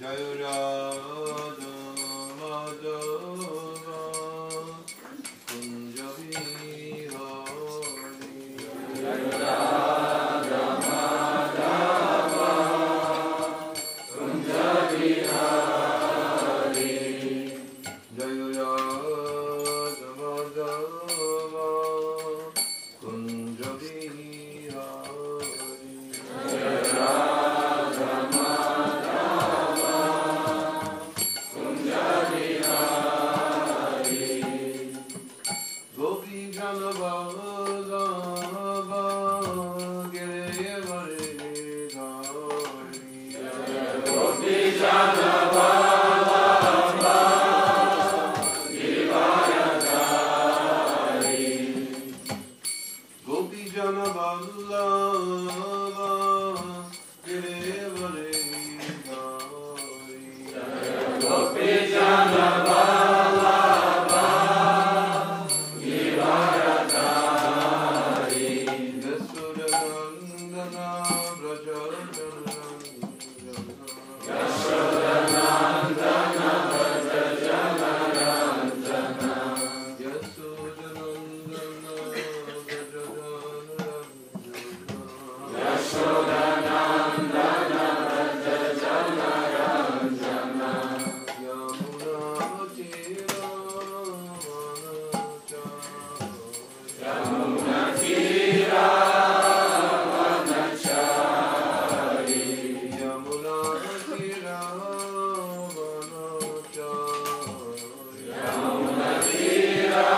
Jaya Radha Madhava Kunja Vihari Jaya Radha Madhava Kunja Vihari Jaya Radha Madhava Kunja Vihari Jaya Radha Madhava Kunja Vihari Gopi Jana Vallabha Giridhari Gopi Jana Vallabha Giridhari Gopi Jana Vallabha Giridhari Gopi Jana Vallabha Giridhari Yasodhanandana Brajajanarandana Yasodhanandana Brajajanarandana Yasodhanandana Brajajanarandana Yasodhanandana Brajajanarandana Yamuna Tira Vanachari Yamuna Tira Vanachari Yamuna Tira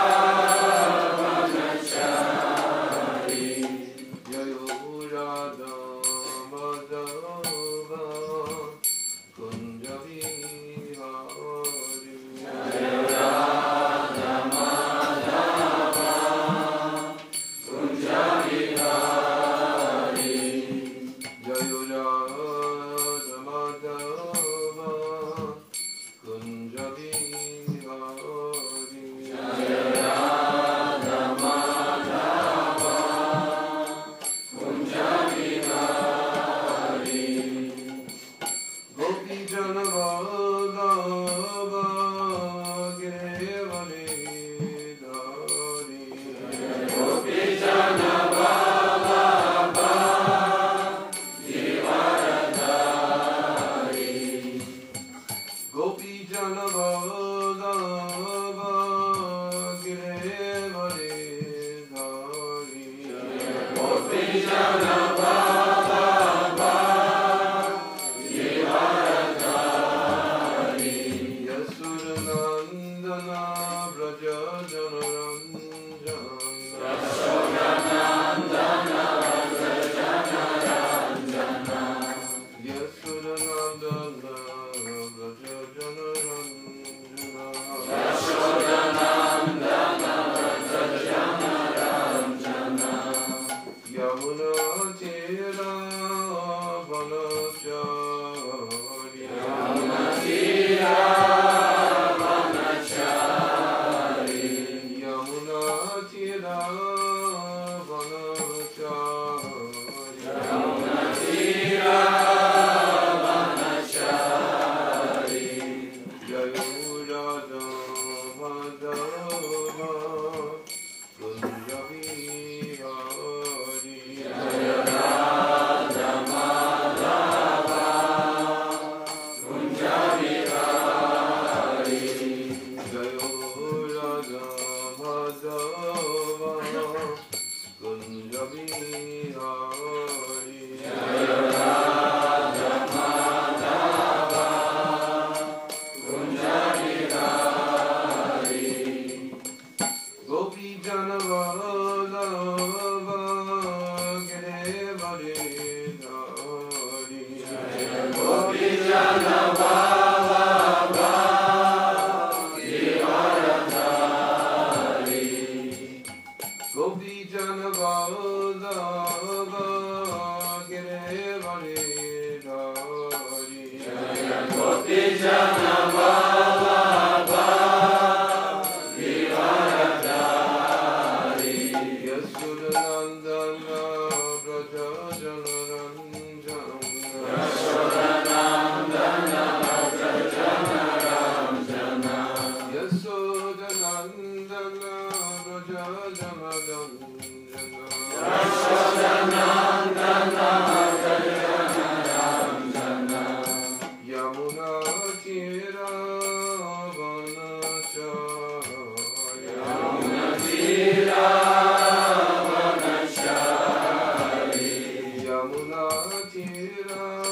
Vanachari Jaya Radha Madhava Kunja Vihari Jaya Radha Madhava Kunja Vihari Jaya Radha Madhava Kunja Vihari Jaya Radha Madhava Kunja Vihari Gopi Jana Vallabha Giridhari Gopi Jana Vallabha Giridhari Gopi Jana Vallabha Giridhari Gopi Jana Vallabha Giridhari Yasodhanandana Brajajanarandana Yasodhanandana Brajajanarandana Yasodhanandana Brajajanarandana Yasodhanandana Brajajanarandana Yamuna Tira Vanachari Yamuna Tira Vanachari Yamuna Tira Vanachari Yamuna Tira Vanachari Jaya Radha Madhava Kunja Vihari Jaya Radha Madhava Kunja Vihari Jaya Radha Madhava Kunja Vihari Jaya Radha Madhava Kunja Vihari Gopi Jana Vallabha Giridhari Gopi Jana Vallabha Giridhari Gopi Jana Vallabha Giridhari Gopi Jana Vallabha Giridhari Yasodhanandana Brajajanarandana Yasodhanandana Yamuna Tira